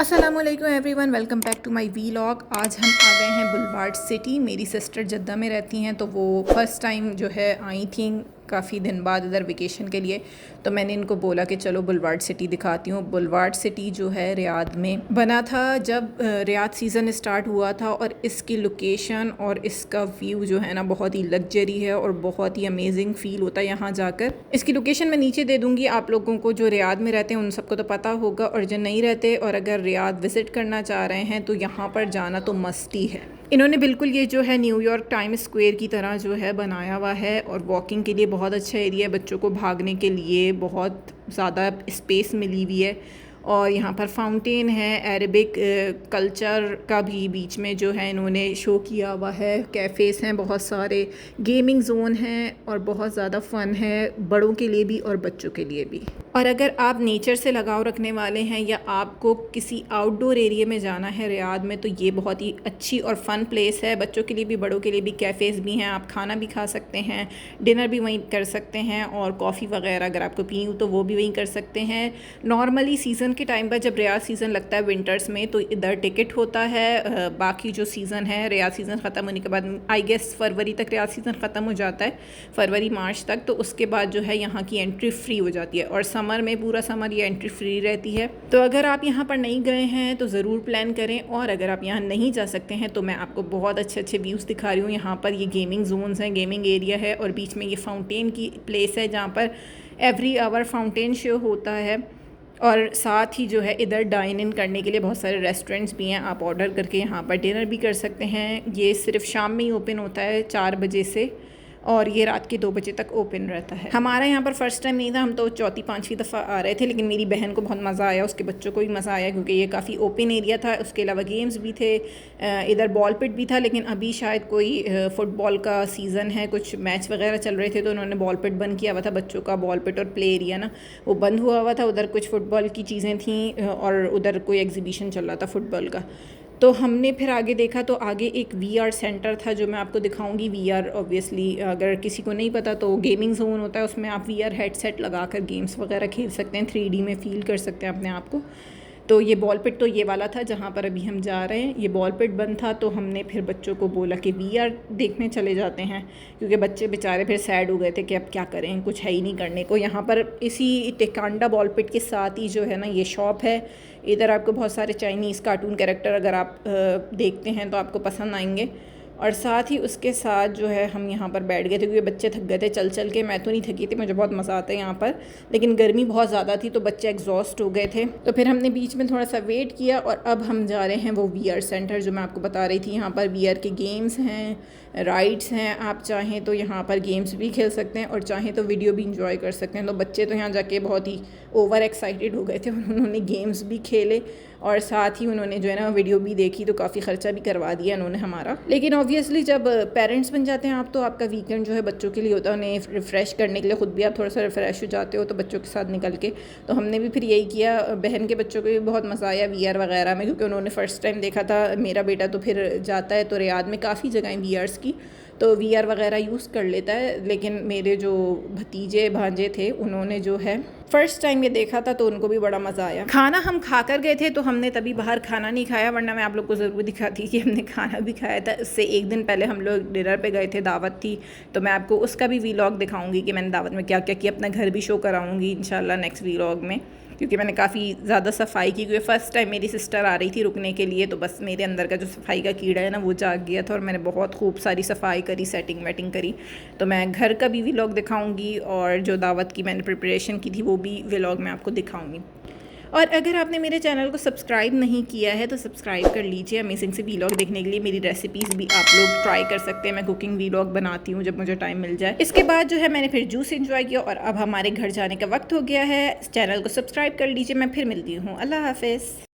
अस्सलामुअलैकुम everyone, welcome back to my vlog. आज हम आ गए हैं बुलवार्ड सिटी। मेरी सिस्टर जद्दा में रहती हैं, तो वो फ़र्स्ट टाइम जो है आई थी काफ़ी दिन बाद इधर वेकेशन के लिए। तो मैंने इनको बोला कि चलो बुलवार्ड सिटी दिखाती हूँ। बुलवार्ड सिटी जो है रियाद में बना था जब रियाद सीज़न स्टार्ट हुआ था, और इसकी लोकेशन और इसका व्यू जो है ना बहुत ही लग्जरी है और बहुत ही अमेजिंग फ़ील होता है यहाँ जाकर। इसकी लोकेशन मैं नीचे दे दूँगी। आप लोगों को जो रियाद में रहते हैं उन सबको तो पता होगा, और जो नहीं रहते और अगर रियाद विज़िट करना चाह रहे हैं तो यहाँ पर जाना तो मस्ट ही है। इन्होंने बिल्कुल ये जो है न्यूयॉर्क टाइम स्क्वायर की तरह जो है बनाया हुआ है, और वॉकिंग के लिए बहुत अच्छा एरिया है। बच्चों को भागने के लिए बहुत ज़्यादा स्पेस मिली हुई है, और यहाँ पर फाउंटेन है। अरेबिक कल्चर का भी बीच में जो है इन्होंने शो किया हुआ है। कैफ़ेज़ हैं बहुत सारे, गेमिंग जोन हैं, और बहुत ज़्यादा फ़न है बड़ों के लिए भी और बच्चों के लिए भी। और अगर आप नेचर से लगाव रखने वाले हैं या आपको किसी आउटडोर एरिया में जाना है रियाद में, तो ये बहुत ही अच्छी और फ़न प्लेस है। बच्चों के लिए भी बड़ों के लिए भी कैफ़ेज़ भी हैं। आप खाना भी खा सकते हैं, डिनर भी वहीं कर सकते हैं, और कॉफ़ी वगैरह अगर आपको पीनी हो तो वो भी वहीं कर सकते हैं। नॉर्मली सीज़न के टाइम पर जब रियाद सीज़न लगता है विंटर्स में, तो इधर टिकट होता है। बाकी जो सीज़न है, रियाद सीज़न ख़त्म होने के बाद आई गेस फरवरी तक रियाद सीज़न ख़त्म हो जाता है, फरवरी मार्च तक। तो उसके बाद जो है यहाँ की एंट्री फ्री हो जाती है, और समर में पूरा समर ये एंट्री फ्री रहती है। तो अगर आप यहाँ पर नहीं गए हैं तो ज़रूर प्लान करें, और अगर आप यहाँ नहीं जा सकते हैं तो मैं आपको बहुत अच्छे अच्छे व्यूज़ दिखा रही हूँ। यहाँ पर ये गेमिंग जोन्स हैं, गेमिंग एरिया है, और बीच में ये फाउंटेन की प्लेस है जहाँ पर एवरी आवर फाउंटेन शो होता है। और साथ ही जो है इधर डाइन इन करने के लिए बहुत सारे रेस्टोरेंट्स भी हैं। आप ऑर्डर करके यहाँ पर डिनर भी कर सकते हैं। ये सिर्फ शाम में ही ओपन होता है 4 बजे से, और ये रात के 2 बजे तक ओपन रहता है। हमारा यहाँ पर फ़र्स्ट टाइम नहीं था, हम तो चौथी पाँचवीं दफ़ा आ रहे थे, लेकिन मेरी बहन को बहुत मज़ा आया, उसके बच्चों को भी मज़ा आया, क्योंकि ये काफ़ी ओपन एरिया था। उसके अलावा गेम्स भी थे, इधर बॉल पिट भी था, लेकिन अभी शायद कोई फ़ुटबॉल का सीज़न है, कुछ मैच वगैरह चल रहे थे, तो उन्होंने बॉल पिट बंद किया हुआ था। बच्चों का बॉल पिट और प्ले एरिया ना वो बंद हुआ हुआ था। उधर कुछ फ़ुटबॉल की चीज़ें थीं, और उधर कोई एग्जीबिशन चल रहा था फ़ुटबॉल का। तो हमने फिर आगे देखा, तो आगे एक वीआर सेंटर था जो मैं आपको दिखाऊंगी। वीआर ऑब्वियसली अगर किसी को नहीं पता तो गेमिंग जोन होता है, उसमें आप वीआर हेडसेट लगाकर गेम्स वगैरह खेल सकते हैं, 3D में फ़ील कर सकते हैं अपने आप को। तो ये बॉल पिट तो ये वाला था जहाँ पर अभी हम जा रहे हैं। ये बॉल पिट बंद था, तो हमने फिर बच्चों को बोला कि वीआर देखने चले जाते हैं, क्योंकि बच्चे बेचारे फिर सैड हो गए थे कि अब क्या करें, कुछ है ही नहीं करने को। यहाँ पर इसी टेकांडा बॉल पिट के साथ ही जो है ना ये शॉप है। इधर आपको बहुत सारे चाइनीज़ कार्टून कैरेक्टर अगर आप देखते हैं तो आपको पसंद आएंगे। और साथ ही उसके साथ जो है हम यहाँ पर बैठ गए थे, क्योंकि बच्चे थक गए थे चल चल के। मैं तो नहीं थकी थी, मुझे बहुत मज़ा आता है यहाँ पर, लेकिन गर्मी बहुत ज़्यादा थी तो बच्चे एग्जॉस्ट हो गए थे। तो फिर हमने बीच में थोड़ा सा वेट किया, और अब हम जा रहे हैं वो वीआर सेंटर जो मैं आपको बता रही थी। यहाँ पर वीआर के गेम्स हैं, राइड्स हैं। आप चाहें तो यहाँ पर गेम्स भी खेल सकते हैं, और चाहें तो वीडियो भी इंजॉय कर सकते हैं। तो बच्चे तो यहाँ जाके बहुत ही ओवर एक्साइटेड हो गए थे, उन्होंने गेम्स भी खेले, और साथ ही उन्होंने जो है ना वीडियो भी देखी। तो काफ़ी ख़र्चा भी करवा दिया उन्होंने हमारा। लेकिन ऑब्वियसली जब पेरेंट्स बन जाते हैं आप, तो आपका वीकेंड जो है बच्चों के लिए होता है, उन्हें रिफ़्रेश करने के लिए। ख़ुद भी आप थोड़ा सा रिफ़्रेश हो जाते हो तो बच्चों के साथ निकल के। तो हमने भी फिर यही किया। बहन के बच्चों को भी बहुत मज़ा आया वीआर वगैरह में, क्योंकि उन्होंने फ़र्स्ट टाइम देखा था। मेरा बेटा तो फिर जाता है तो रियाद में काफ़ी जगह वीआर्स की, तो वीआर वगैरह यूज़ कर लेता है। लेकिन मेरे जो भतीजे भांजे थे उन्होंने जो है फ़र्स्ट टाइम ये देखा था, तो उनको भी बड़ा मज़ा आया। खाना हम खा कर गए थे, तो हमने तभी बाहर खाना नहीं खाया, वरना मैं आप लोग को ज़रूर दिखाती कि हमने खाना भी खाया था। इससे एक दिन पहले हम लोग डिनर पे गए थे, दावत थी, तो मैं आपको उसका भी वीलॉग दिखाऊंगी कि मैंने दावत में क्या क्या किया। अपना घर भी शो कराऊंगी इंशाल्लाह नेक्स्ट वीलॉग में, क्योंकि मैंने काफ़ी ज़्यादा सफाई की, क्योंकि फ़र्स्ट टाइम मेरी सिस्टर आ रही थी रुकने के लिए। तो बस मेरे अंदर का जो सफाई का कीड़ा है ना वो जाग गया था, और मैंने बहुत खूब सारी सफाई करी, सेटिंग वेटिंग करी। तो मैं घर का भी व्लॉग दिखाऊंगी, और जो दावत की मैंने प्रिपरेशन की थी वो भी व्लॉग मैं आपको दिखाऊंगी। और अगर आपने मेरे चैनल को सब्सक्राइब नहीं किया है तो सब्सक्राइब कर लीजिए। अमेजिंग से व्लॉग देखने के लिए मेरी रेसिपीज़ भी आप लोग ट्राई कर सकते हैं। मैं कुकिंग व्लॉग बनाती हूँ जब मुझे टाइम मिल जाए। इसके बाद जो है मैंने फिर जूस एंजॉय किया, और अब हमारे घर जाने का वक्त हो गया है। चैनल को सब्सक्राइब कर लीजिए। मैं फिर मिलती हूँ। अल्लाह हाफ़िज़।